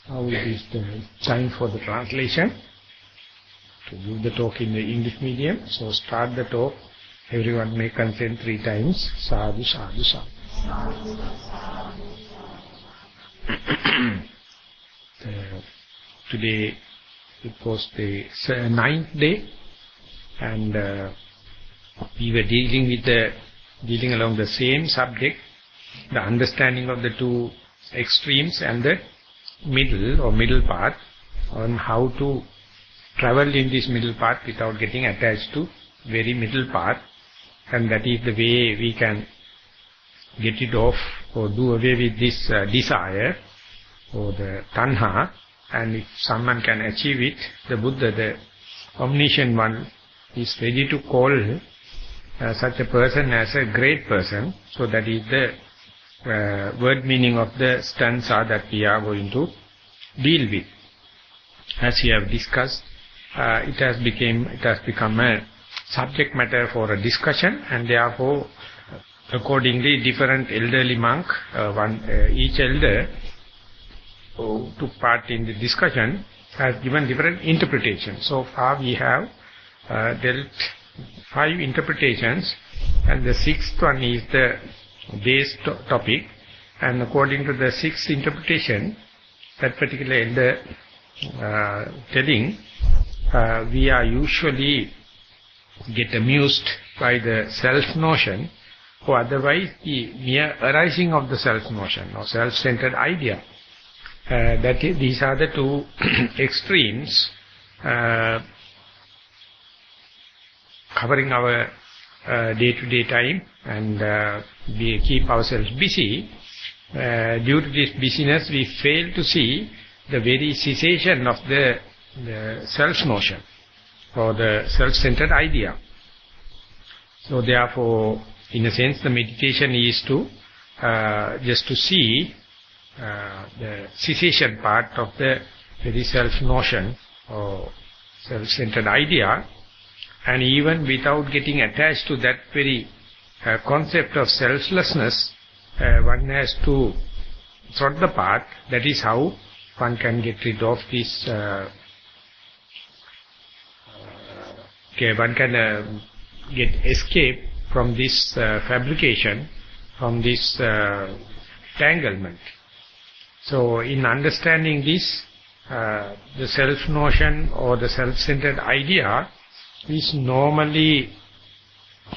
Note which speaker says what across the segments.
Speaker 1: Now it is the time for the translation. To give the talk in the English medium. So start the talk. Everyone may consent 3 times. Sadhu, sadhu, sadhu. Today it was the 9th day, and we were dealing along the same subject, the understanding of the 2 extremes and the middle path, on how to travel in this middle path without getting attached to very middle path, and that is the way we can get it off or do away with this desire or the tanha. And if someone can achieve it, the Buddha, the omniscient one, is ready to call such a person as a great person. So that is the word meaning of the stanza that we are going to deal with. As we have discussed, it has become a subject matter for a discussion, and therefore accordingly different elderly monk, each elder who took part in the discussion has given different interpretations. So far we have dealt 5 interpretations, and the 6th one is the day's topic. And according to the 6th interpretation, that particular elder telling, we are usually get amused by the self-notion, or otherwise the mere arising of the self-notion or self-centered idea. These are the 2 extremes covering our day-to-day time, and we keep ourselves busy. Due to this busyness, we fail to see the very cessation of the self-notion or the self-centered idea. So therefore, in a sense, the meditation is to just to see the cessation part of the very self-notion or self-centered idea, and even without getting attached to that very concept of selflessness, one has to trot the path. That is how one can get rid of this, one can get escape from this fabrication, from this tanglement. So in understanding this, the self-notion or the self-centered idea is normally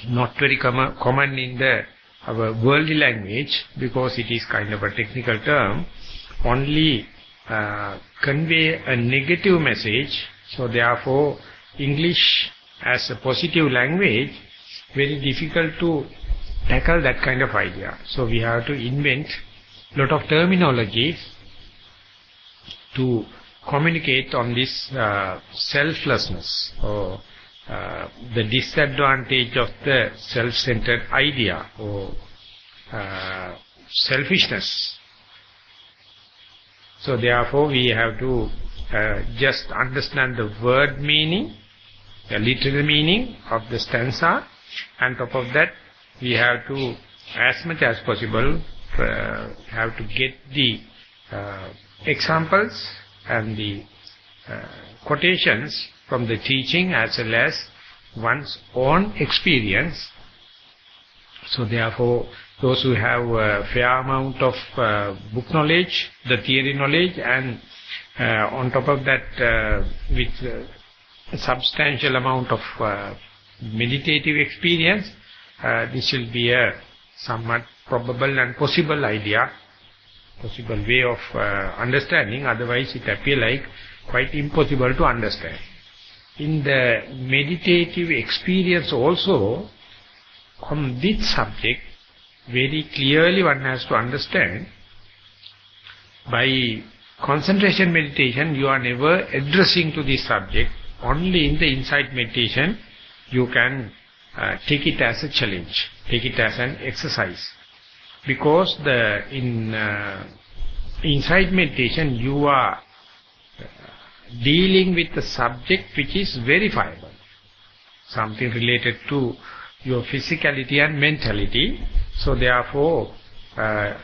Speaker 1: not very common in our worldly language, because it is kind of a technical term, only convey a negative message. So therefore, English as a positive language, very difficult to tackle that kind of idea. So we have to invent a lot of terminology to communicate on this selflessness or the disadvantage of the self-centered idea or selfishness. So therefore we have to just understand the word meaning, the literal meaning of the stanza, and top of that we have to, as much as possible, have to get the examples and the quotations from the teaching as well as one's own experience. So therefore, those who have a fair amount of book knowledge, the theory knowledge, and on top of that with a substantial amount of meditative experience, this will be a somewhat probable and possible way of understanding. Otherwise it appears like quite impossible to understand. In the meditative experience also, on this subject, very clearly one has to understand, by concentration meditation you are never addressing to this subject. Only in the insight meditation you can take it as a challenge, take it as an exercise. Because in insight meditation you are dealing with the subject which is verifiable, something related to your physicality and mentality. So therefore, the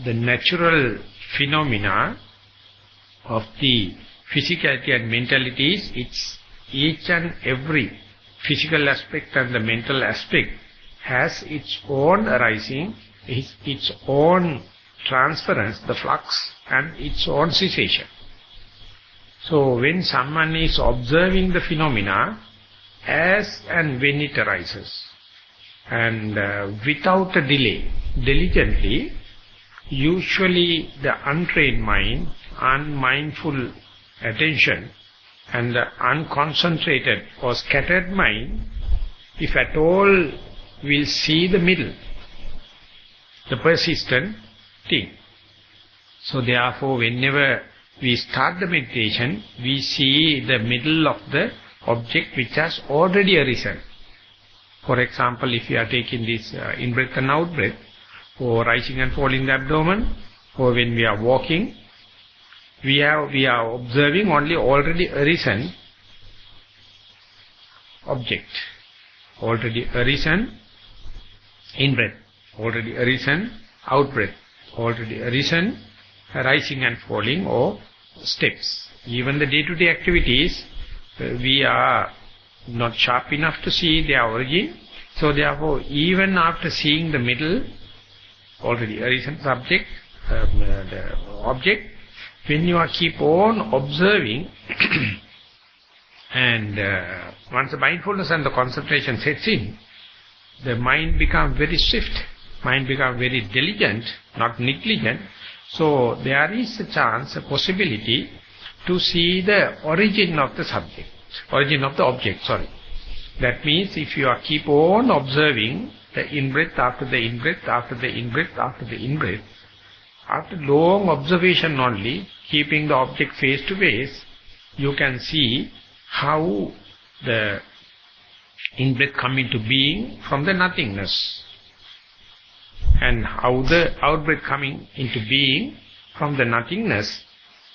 Speaker 1: natural phenomena of the physicality and mentalities, it's each and every physical aspect and the mental aspect has its own arising, its own transference, the flux, and its own cessation. So when someone is observing the phenomena as and when it arises, and without a delay, diligently, usually the untrained mind, unmindful attention, and the unconcentrated or scattered mind, if at all, will see the middle, the persistent thing. So therefore, whenever we start the meditation, we see the middle of the object which has already arisen. For example, if we are taking this in-breath and out-breath, or rising and falling the abdomen, or when we are walking, we are observing only already arisen object. Already arisen in-breath, already arisen out-breath, already arisen rising and falling or steps. Even the day-to-day activities, we are not sharp enough to see their origin. So therefore, even after seeing the middle, already arisen subject, the object, when you are keep on observing, and once the mindfulness and the concentration sets in, the mind becomes very swift, mind becomes very diligent, not negligent. So there is a chance, a possibility to see the origin of the subject, origin of the object, sorry. That means if you are keep on observing the in-breath after the in-breath, after the in-breath, after the in-breath, after long observation only, keeping the object face to face, you can see how the in-breath come into being from the nothingness, and how the out-breath coming into being from the nothingness.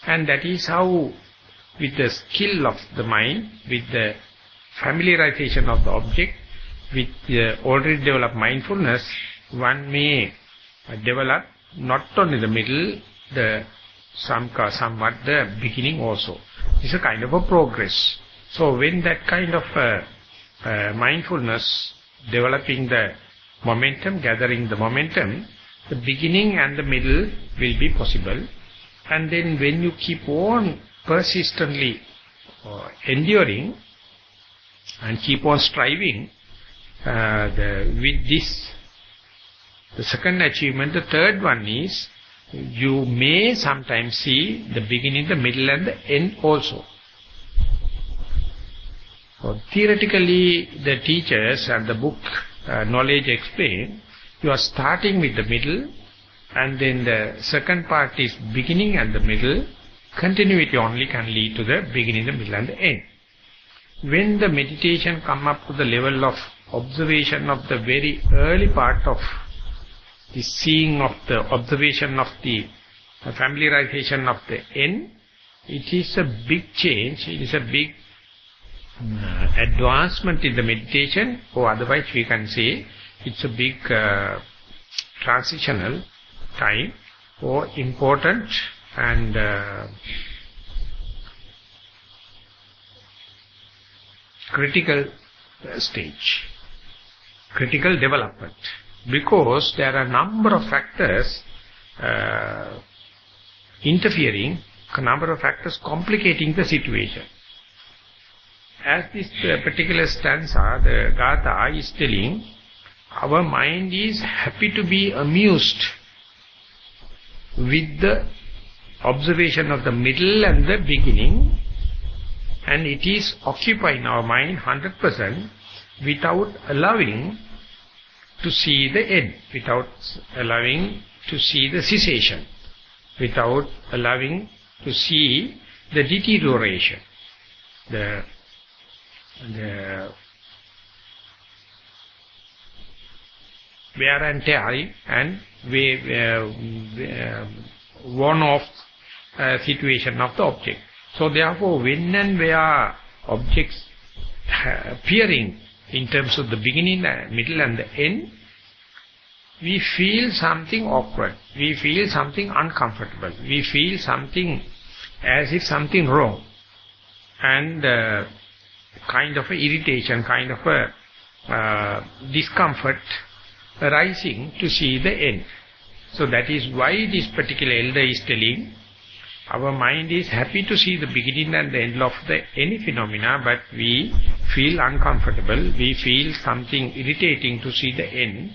Speaker 1: And that is how, with the skill of the mind, with the familiarization of the object, with the already developed mindfulness, one may develop not only the middle, the somewhat the beginning also. It's a kind of a progress. So when that kind of mindfulness, developing the momentum, gathering the momentum, the beginning and the middle will be possible. And then when you keep on persistently enduring and keep on striving with this, the second achievement, the third one is, you may sometimes see the beginning, the middle and the end also. So theoretically, the teachers and the book knowledge explain, you are starting with the middle, and then the second part is beginning and the middle. Continuity only can lead to the beginning, the middle and the end. When the meditation come up to the level of observation of the very early part of the seeing of the observation of the familiarization of the end, it is a big change, it is a big advancement in the meditation, or otherwise we can say it's a big transitional time, or important and critical stage, critical development, because there are a number of factors interfering, a number of factors complicating the situation. As this particular stanza, the Gatha is telling, our mind is happy to be amused with the observation of the middle and the beginning, and it is occupying our mind 100% without allowing to see the end, without allowing to see the cessation, without allowing to see the deterioration, the wear and tear and worn off situation of the object. So therefore, when and where objects appearing in terms of the beginning, middle and the end, we feel something awkward, we feel something uncomfortable, we feel something as if something wrong, and kind of a irritation, kind of a discomfort arising to see the end. So that is why this particular elder is telling, our mind is happy to see the beginning and the end of any phenomena, but we feel uncomfortable, we feel something irritating to see the end.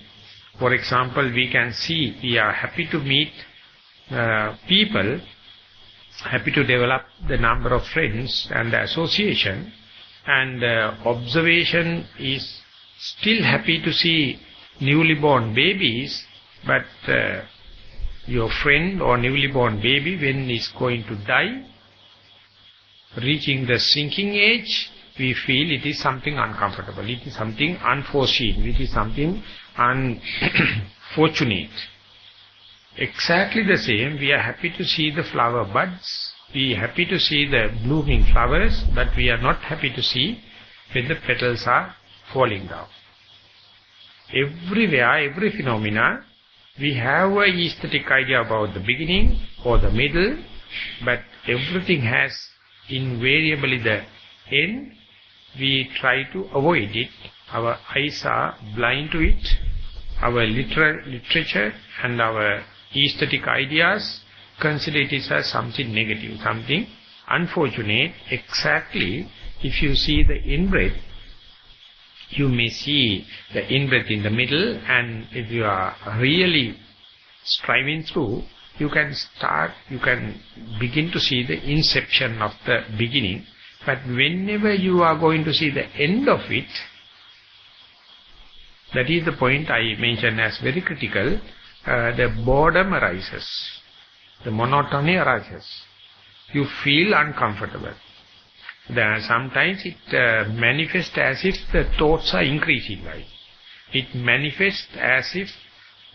Speaker 1: For example, we can see, we are happy to meet people, happy to develop the number of friends and the association, and observation is still happy to see newly born babies, but your friend or newly born baby, when it's going to die, reaching the sinking age, we feel it is something uncomfortable, it is something unforeseen, it is something unfortunate. Exactly the same, we are happy to see the flower buds, we are happy to see the blooming flowers, but we are not happy to see when the petals are falling down. Everywhere, every phenomena, we have a aesthetic idea about the beginning or the middle, but everything has invariably the end. We try to avoid it. Our eyes are blind to it. Our literature and our aesthetic ideas consider it as something negative, something unfortunate. Exactly, if you see the in-breath, you may see the in-breath in the middle, and if you are really striving through, you can begin to see the inception of the beginning. But whenever you are going to see the end of it, that is the point I mentioned as very critical, the boredom arises, the monotony arises. You feel uncomfortable. Sometimes it manifests as if the thoughts are increasing, like. It manifests as if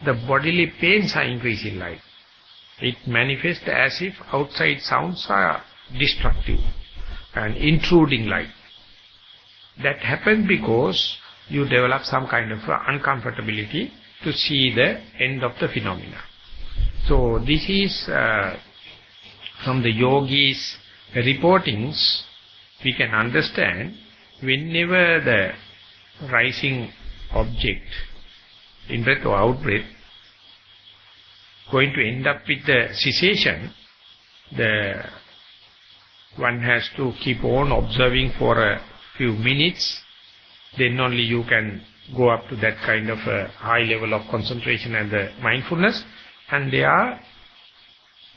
Speaker 1: the bodily pains are increasing, like. It manifests as if outside sounds are destructive and intruding, like. That happens because you develop some kind of uncomfortability to see the end of the phenomena. So this is from the yogis' reportings. We can understand whenever the rising object, in-breath or out-breath, going to end up with the cessation, one has to keep on observing for a few minutes, then only you can go up to that kind of a high level of concentration and the mindfulness. And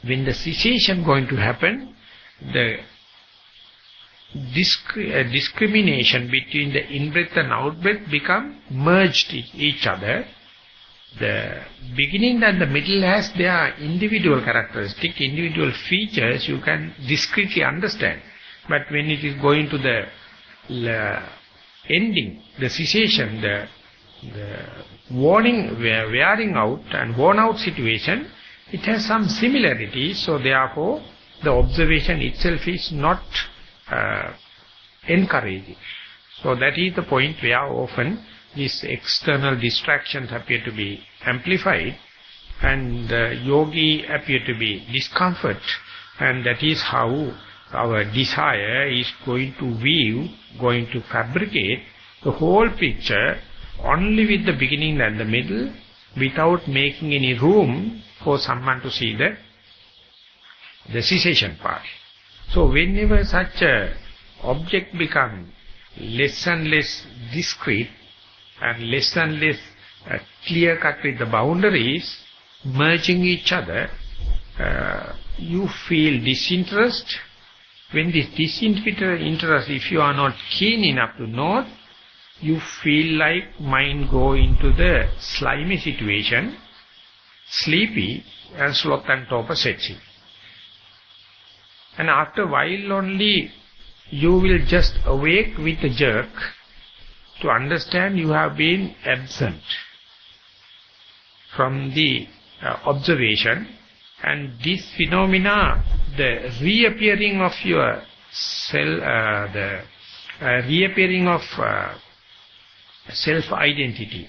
Speaker 1: when the cessation going to happen, the discrimination between the in-breath and out-breath become merged each other. The beginning and the middle has their individual characteristics, individual features you can discretely understand. But when it is going to the ending, the cessation, the wearing out and worn out situation, it has some similarities. So therefore, the observation itself is not encouraging. So that is the point where often these external distractions appear to be amplified, and yogi appear to be discomfort, and that is how our desire is going to weave, going to fabricate the whole picture only with the beginning and the middle, without making any room for someone to see the cessation part. So whenever such a object becomes less and less discrete and less clear-cut with the boundaries, merging each other, you feel disinterest. When this disinterest, if you are not keen enough to note, you feel like mind go into the slimy situation, sleepy, and sloth and torpor sets in. And after a while only, you will just awake with a jerk to understand you have been absent from the observation, and this phenomena, the reappearing of your reappearing of self-identity,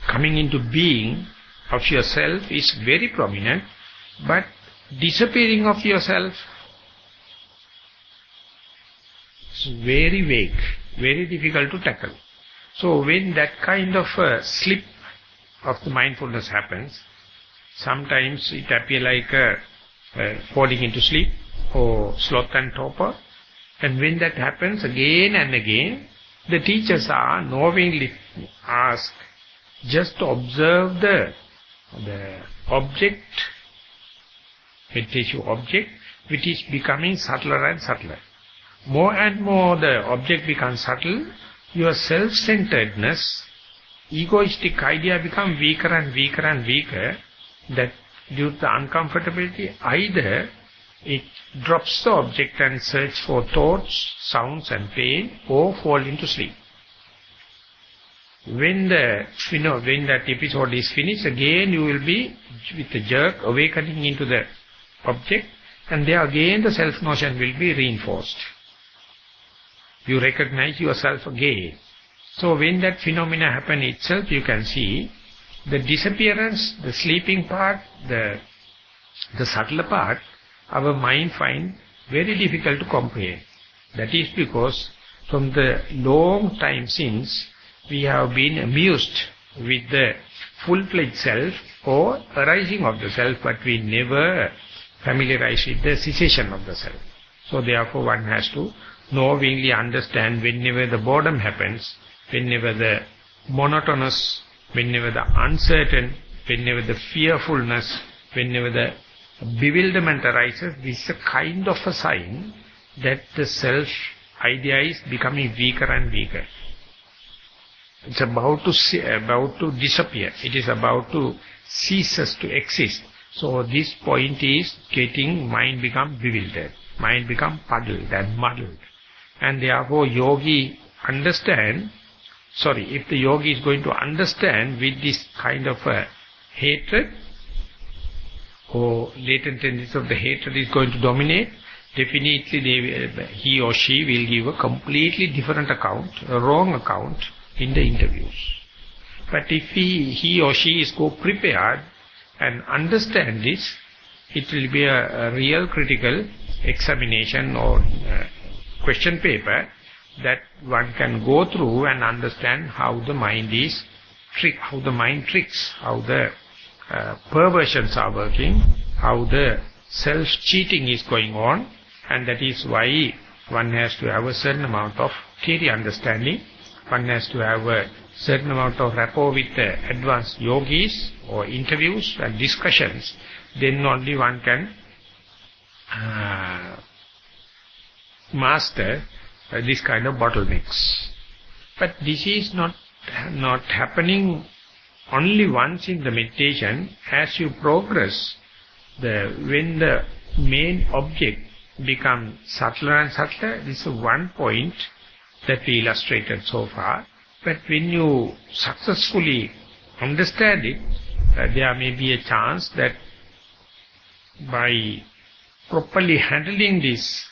Speaker 1: coming into being of yourself is very prominent, but disappearing of yourself is very vague, very difficult to tackle. So when that kind of slip of the mindfulness happens, sometimes it appears like falling into sleep or sloth and torpor. And when that happens again and again, the teachers are knowingly asked just to observe the object, meditation object, which is becoming subtler and subtler. More and more the object becomes subtle, your self-centeredness, egoistic idea becomes weaker and weaker and weaker, that due to the uncomfortability, either it drops the object and search for thoughts, sounds and pain, or fall into sleep. When that episode is finished, again you will be with a jerk awakening into the object, and there again the self-notion will be reinforced. You recognize yourself again. So when that phenomena happen itself, you can see the disappearance, the sleeping part, the subtler part, our mind find very difficult to comprehend. That is because from the long time since, we have been amused with the full-fledged self or arising of the self, but we never familiarize with the cessation of the self. So therefore one has to knowingly understand whenever the boredom happens, whenever the monotonous, whenever the uncertain, whenever the fearfulness, whenever the bewilderment arises, this is a kind of a sign that the self idea is becoming weaker and weaker. It's about to disappear. It is about to cease to exist. So this point is getting mind become bewildered. Mind become puddled and muddled. And therefore yogi understand, if the yogi is going to understand with this kind of a hatred, or latent tendency of the hatred is going to dominate, definitely he or she will give a completely different account, a wrong account in the interviews. But if he or she is prepared and understand this, it will be a real critical examination or question paper that one can go through and understand how the mind is how the mind tricks, how the perversions are working, how the self-cheating is going on, and that is why one has to have a certain amount of theory understanding, one has to have a certain amount of rapport with the advanced yogis or interviews and discussions, then only one can master this kind of bottlenecks. But this is not happening only once in the meditation. As you progress, when the main object becomes subtler and subtler, this is one point that we illustrated so far. But when you successfully understand it, there may be a chance that by properly handling this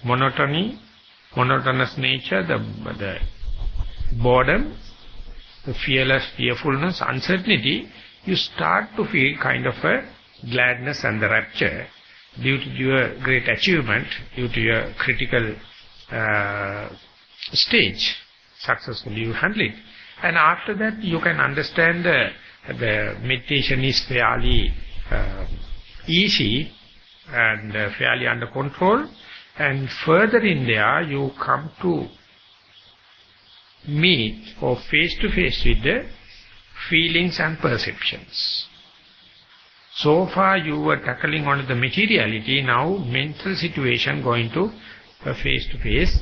Speaker 1: monotonous nature, the boredom, the fearfulness, uncertainty, you start to feel kind of a gladness and the rapture due to your great achievement, due to your critical stage. Successfully you handle it. And after that you can understand the meditation is fairly easy and fairly under control. And further in there you come to meet or face to face with the feelings and perceptions. So far you were tackling on the materiality, now mental situation going to face to face.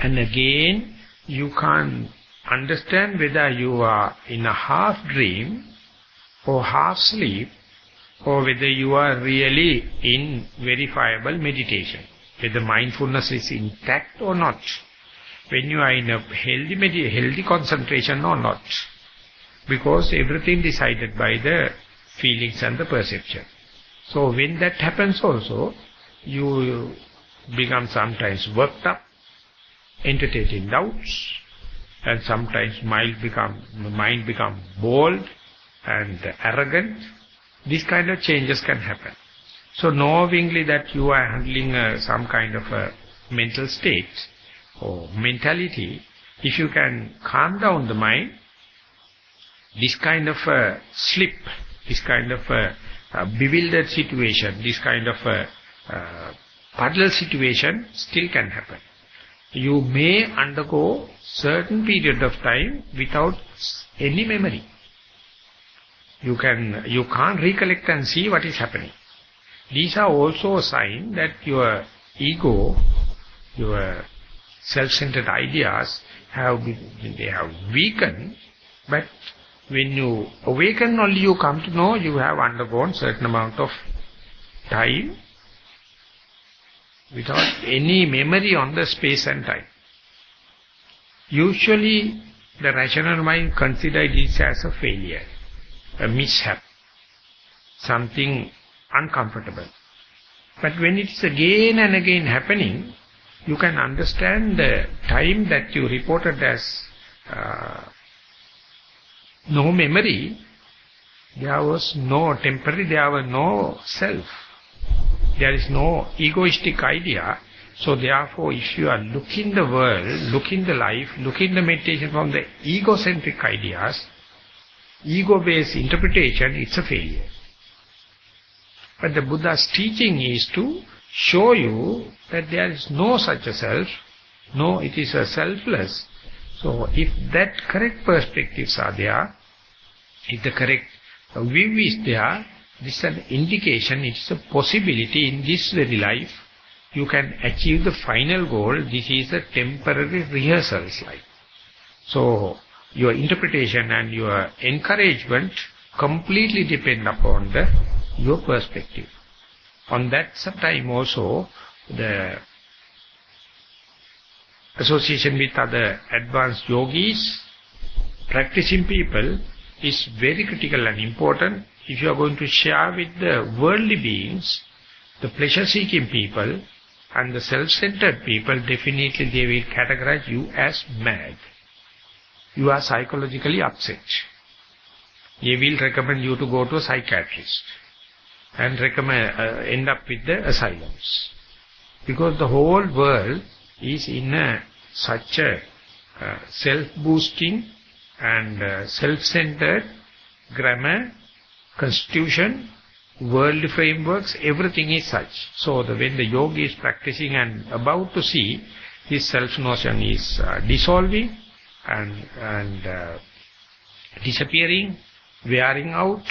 Speaker 1: And again you can't understand whether you are in a half dream or half sleep, or whether you are really in verifiable meditation, whether mindfulness is intact or not, when you are in a healthy concentration or not, because everything decided by the feelings and the perception. So when that happens also, you become sometimes worked up, entertaining doubts, and sometimes mind become bold and arrogant. These kind of changes can happen. So knowingly that you are handling some kind of a mental state or mentality, if you can calm down the mind, this kind of a slip, this kind of a bewildered situation, this kind of a puddle situation still can happen. You may undergo certain period of time without any memory. You can't recollect and see what is happening. These are also a sign that your ego, your self-centered ideas have weakened, but when you awaken only you come to know you have undergone certain amount of time without any memory on the space and time. Usually the rational mind considers this as a failure, a mishap, something uncomfortable. But when it is again and again happening, you can understand the time that you reported as no memory, there was no temporary, there was no self. There is no egoistic idea. So therefore, if you are looking the world, looking the life, looking the meditation from the egocentric ideas, ego-based interpretation, it's a failure. But the Buddha's teaching is to show you that there is no such a self, no, it is a selfless. So if that correct perspectives are there, if the correct view is there, this is an indication, it is a possibility in this very life, you can achieve the final goal. This is a temporary rehearsals life. So your interpretation and your encouragement completely depend upon your perspective. On that time also, the association with other advanced yogis, practicing people, is very critical and important. If you are going to share with the worldly beings, the pleasure-seeking people and the self-centered people, definitely they will categorize you as mad. You are psychologically upset. They will recommend you to go to a psychiatrist and end up with the asylums. Because the whole world is in such a self-boosting and self-centered grammar, constitution, worldly frameworks, everything is such. So when the yogi is practicing and about to see, his self-notion is dissolving and disappearing, wearing out.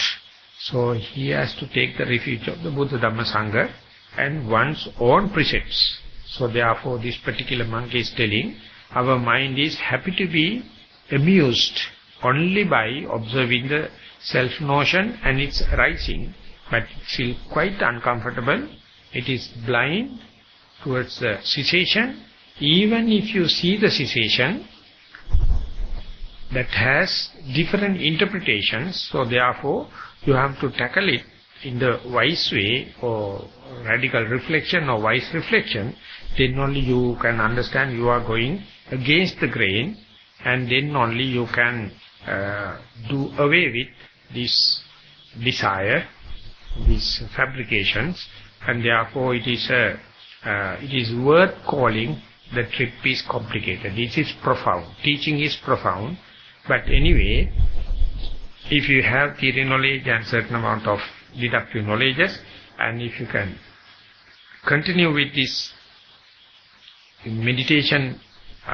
Speaker 1: So he has to take the refuge of the Buddha, Dhamma, Sangha and one's own precepts. So therefore this particular monk is telling, our mind is happy to be amused only by observing the self-notion and its rising, but it feels quite uncomfortable. It is blind towards the cessation. Even if you see the cessation, that has different interpretations, so therefore you have to tackle it in the wise way, or radical reflection or wise reflection. Then only you can understand you are going against the grain, and then only you can do away with this desire, these fabrications, and therefore it is worth calling the trip is complicated. It is profound. Teaching is profound. But anyway, if you have theory knowledge and certain amount of deductive knowledges, and if you can continue with this meditation,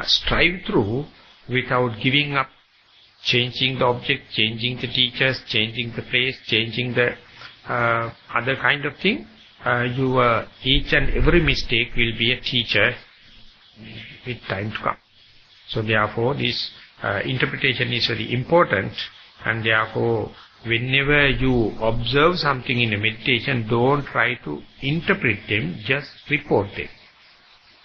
Speaker 1: strive through without giving up, changing the object, changing the teachers, changing the place, changing the other kind of thing, your each and every mistake will be a teacher with time to come. So therefore this interpretation is very important, and therefore whenever you observe something in a meditation, don't try to interpret them, just report them.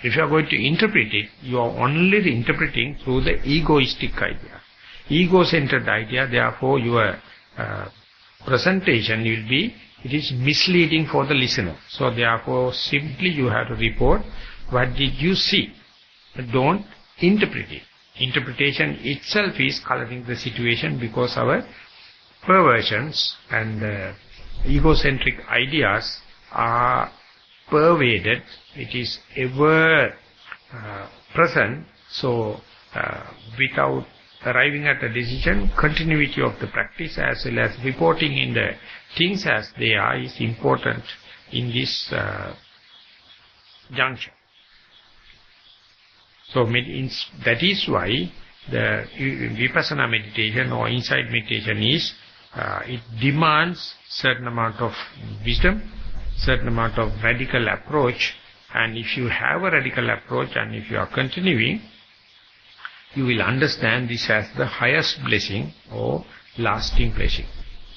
Speaker 1: If you are going to interpret it, you are only interpreting through the egoistic idea, ego-centered idea. Therefore your presentation will be, it is misleading for the listener. So therefore simply you have to report what did you see. Don't interpret it. Interpretation itself is coloring the situation, because our perversions and egocentric ideas are pervaded, it is ever present. So without arriving at a decision, continuity of the practice as well as reporting in the things as they are is important in this juncture. So that is why the vipassana meditation or insight meditation is, it demands certain amount of wisdom, certain amount of radical approach, and if you have a radical approach and if you are continuing, you will understand this as the highest blessing or lasting blessing.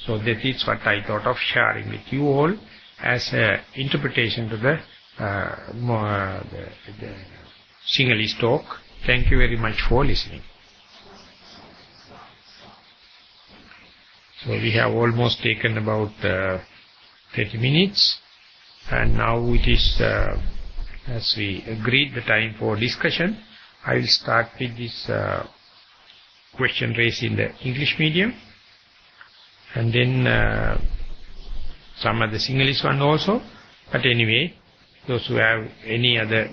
Speaker 1: So that is what I thought of sharing with you all as an interpretation to the Sinhalese talk. Thank you very much for listening. So we have almost taken about 30 minutes, and now it is, as we agreed, the time for discussion. I will start with this question raised in the English medium, and then some of the Sinhalese one also. But anyway, those who have any other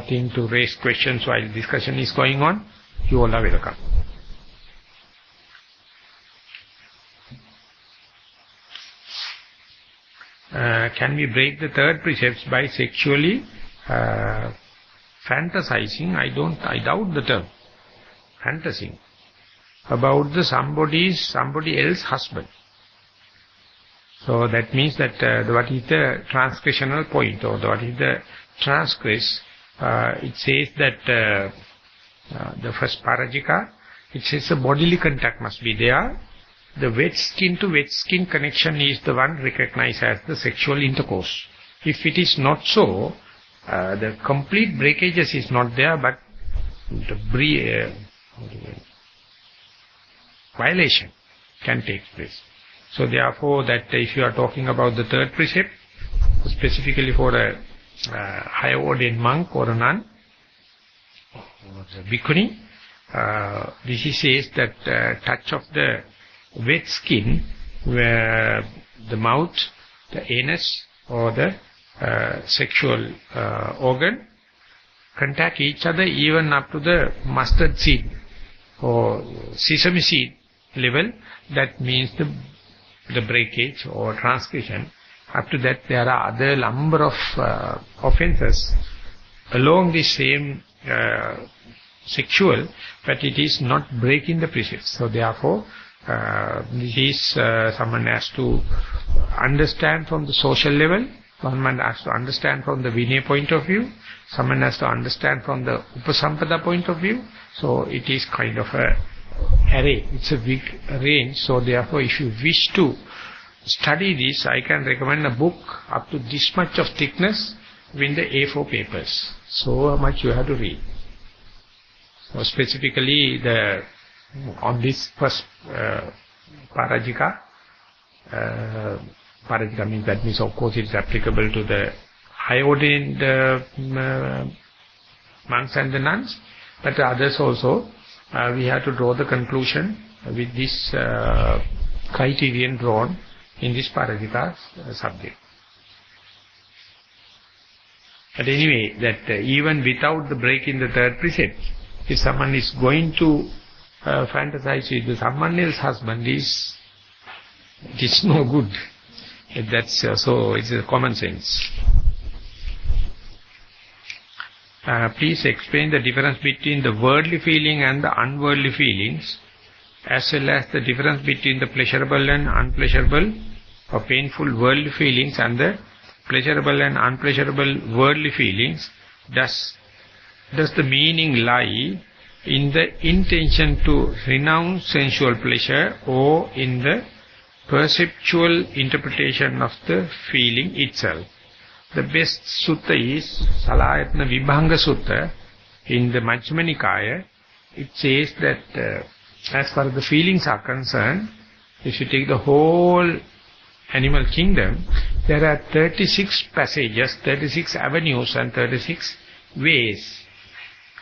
Speaker 1: thing to raise questions while discussion is going on, you all are welcome. Can we break the third precepts by sexually fantasizing? I doubt the term fantasizing about the somebody else's husband. So that means that what is the transgressional point, or what is the transgress? It says that the first parajika, it says a bodily contact must be there. The wet skin to wet skin connection is the one recognized as the sexual intercourse. If it is not so, the complete breakages is not there, but the violation can take place. So therefore, that if you are talking about the third precept, specifically for a higher ordained monk or a nun, or a bhikkhuni, this says that touch of the wet skin, where the mouth, the anus, or the sexual organ contact each other even up to the mustard seed or sesame seed level, that means the breakage or transgression. Up to that, there are other number of offences along the same sexual, but it is not breaking the precepts. So therefore, this is someone has to understand from the social level, someone has to understand from the Vinaya point of view, someone has to understand from the Upasampada point of view. So it is kind of a array, it's a big range. So therefore, if you wish to study this, I can recommend a book up to this much of thickness with the A4 papers. So much you have to read. So specifically on this first parajika, parajika means, that means of course it is applicable to the high ordained monks and the nuns, but others also, we have to draw the conclusion with this criterion drawn in this parajika subject. But anyway, that even without the break in the third precept, if someone is going to fantasize with someone else's husband, it's no good. That's so it's a common sense. Please explain the difference between the worldly feeling and the unworldly feelings, as well as the difference between the pleasurable and unpleasurable or painful worldly feelings and the pleasurable and unpleasurable worldly feelings. Does the meaning lie in the intention to renounce sensual pleasure, or in the perceptual interpretation of the feeling itself? The best sutta is Salayatana Vibhanga Sutta in the Majjhe Nikaya. It says that as far as the feelings are concerned, if you take the whole animal kingdom, there are 36 passages, 36 avenues and 36 ways.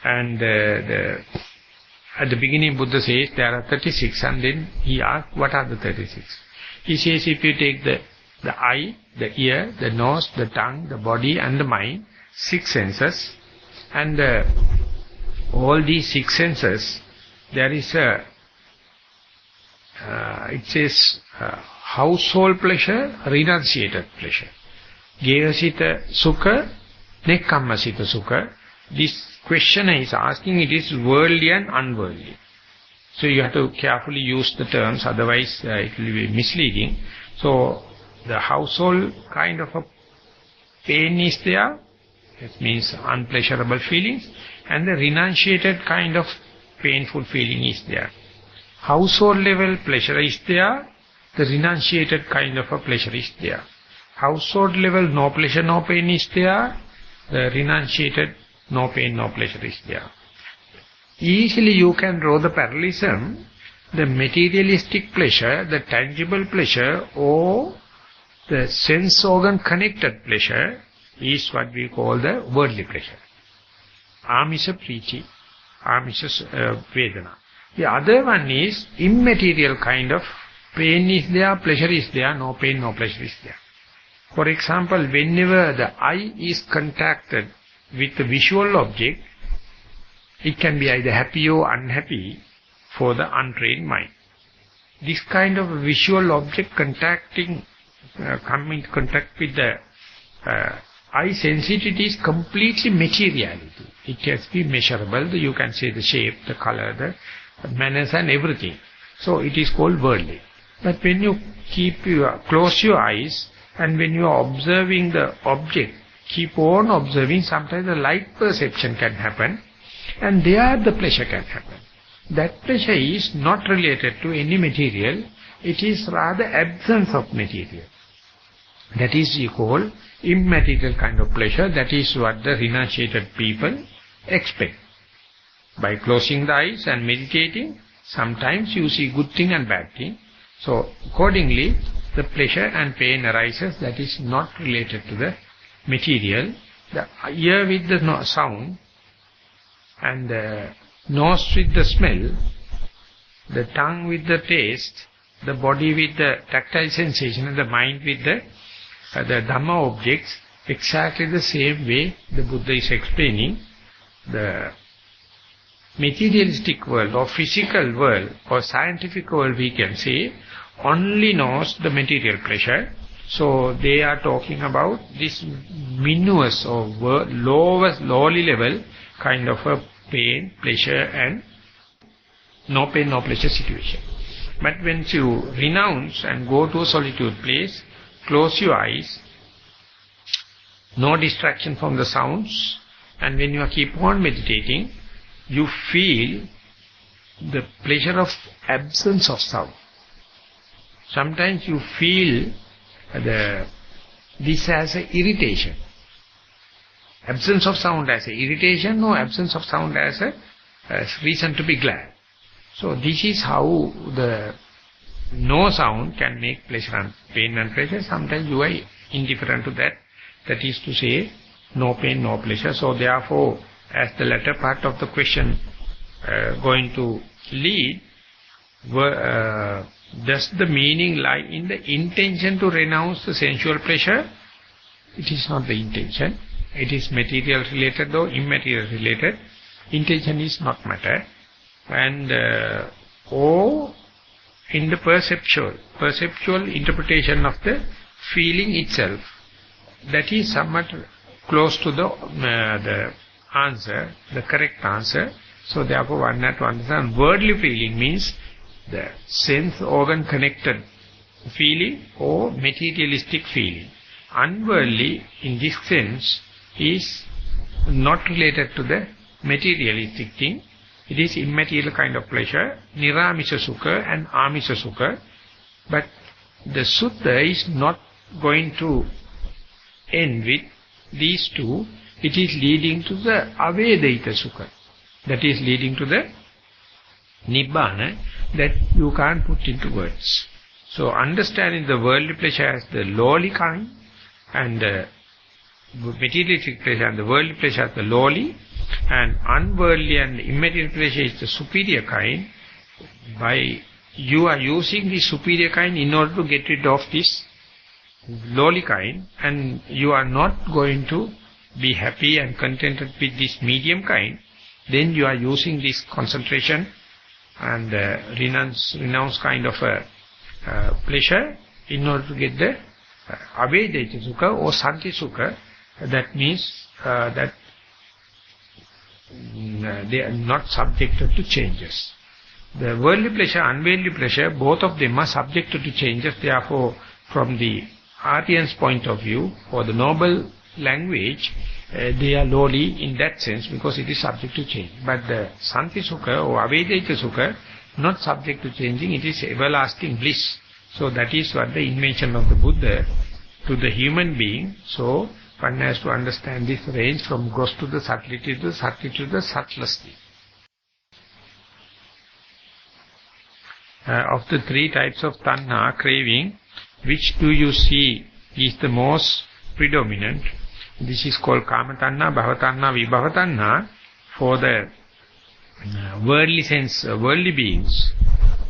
Speaker 1: And at the beginning Buddha says there are 36, and then he asks what are the 36. He says if you take the The eye, the ear, the nose, the tongue, the body and the mind, 6 senses. And all these 6 senses, there is a, it says, household pleasure, renunciated pleasure. Gehasita sukha, nekkammasita sukha. This question is asking, it is worldly and unworldly. So you have to carefully use the terms, otherwise it will be misleading. So the household kind of a pain is there, it means unpleasurable feelings, and the renunciated kind of painful feeling is there. Household level pleasure is there, the renunciated kind of a pleasure is there. Household level no pleasure, no pain is there, the renunciated no pain, no pleasure is there. Easily you can draw the parallelism, the materialistic pleasure, the tangible pleasure, or the sense organ connected pleasure is what we call the worldly pleasure. Amisha priti, amisha vedana. The other one is immaterial kind of pain is there, pleasure is there, no pain, no pleasure is there. For example, whenever the eye is contacted with the visual object, it can be either happy or unhappy for the untrained mind. This kind of visual object coming in contact with the eye sensitivity is completely materiality. It can be measurable. You can see the shape, the color, the manners and everything. So it is called worldly. But when you close your eyes and when you are observing the object, keep on observing, sometimes the light perception can happen and there the pleasure can happen. That pleasure is not related to any material, it is rather absence of material. That is you call immaterial kind of pleasure. That is what the renunciated people expect. By closing the eyes and meditating, sometimes you see good thing and bad thing. So accordingly, the pleasure and pain arises, that is not related to the material. The ear with the sound, and the nose with the smell, the tongue with the taste, the body with the tactile sensation, and the mind with the Dhamma objects, exactly the same way the Buddha is explaining. The materialistic world or physical world or scientific world, we can say, only knows the material pleasure. So they are talking about this minuous or lowly level kind of a pain, pleasure and no pain, no pleasure situation. But when you renounce and go to a solitude place, close your eyes, no distraction from the sounds, and when you keep on meditating, you feel the pleasure of absence of sound. Sometimes you feel this as an irritation. Absence of sound as an irritation, no absence of sound as a reason to be glad. So this is how the no sound can make pleasure and pain and pleasure. Sometimes you are indifferent to that. That is to say, no pain, no pleasure. So therefore, as the latter part of the question going to lead, does the meaning lie in the intention to renounce the sensual pleasure? It is not the intention. It is material related or immaterial related. Intention is not matter. And or in the perceptual interpretation of the feeling itself, that is somewhat close to the answer, the correct answer. So therefore one has to understand worldly feeling means the sense organ connected feeling or materialistic feeling. Unworldly in this sense is not related to the materialistic thing. It is immaterial kind of pleasure, niramisha sukha and amisha sukha. But the sutta is not going to end with these two. It is leading to the avedaita sukha. That is leading to the nibbana that you can't put into words. So understanding the worldly pleasure as the lowly kind and the materialistic pleasure and the worldly pleasure as the lowly, and unworldly and immaterial pleasure is the superior kind. By you are using the superior kind in order to get rid of this lowly kind, and you are not going to be happy and contented with this medium kind, then you are using this concentration and renounce kind of a pleasure in order to get the Avedeta Sukha or Santi Sukha. That means that they are not subjected to changes. The worldly pleasure, unworldly pleasure, both of them are subjected to changes. Therefore, from the Aryan's point of view, or the noble language, they are lowly in that sense because it is subject to change. But the Santi Sukha or Avedeta Sukha, not subject to changing, it is everlasting bliss. So that is what the invention of the Buddha to the human being. So one has to understand this range from gross to the subtlety to the subtlety to the subtlest. Of the three types of tanha, craving, which do you see is the most predominant? This is called kama tanha, bhava tanha, vibhava tanha. For the worldly sense, worldly beings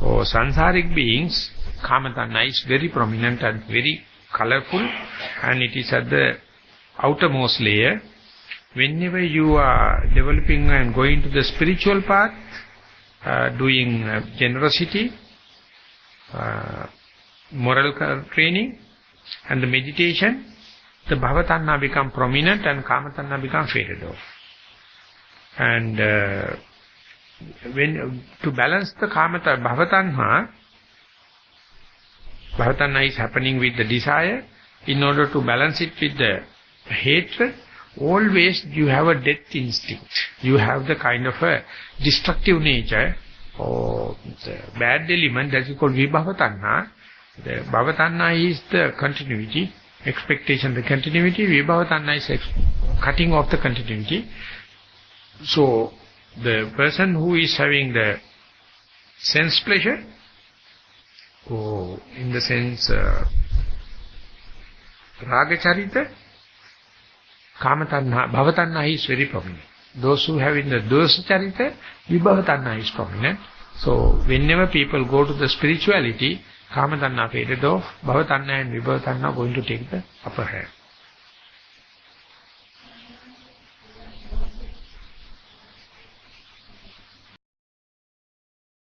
Speaker 1: or sansaric beings, kama tanha is very prominent and very colorful, and it is at the outermost layer. Whenever you are developing and going to the spiritual path, doing generosity, moral training, and the meditation, the bhava tanha become prominent and kama tanha become faded off. And when to balance the bhava tanha is happening with the desire. In order to balance it with the hatred, always you have a death instinct. You have the kind of a destructive nature or the bad element that is called vibhava tanha. The bhava tanha is the continuity, expectation, the continuity. Vibhava tanha is cutting off the continuity. So the person who is having the sense pleasure, or in the sense raga charita, kama tanha, bhava tanha is very prominent. Those who have in the dosa charita, vibhava tanha is prominent. So whenever people go to the spirituality, kama tanha faded off, bhava tanha and vibhava tanha are going to take the upper hand.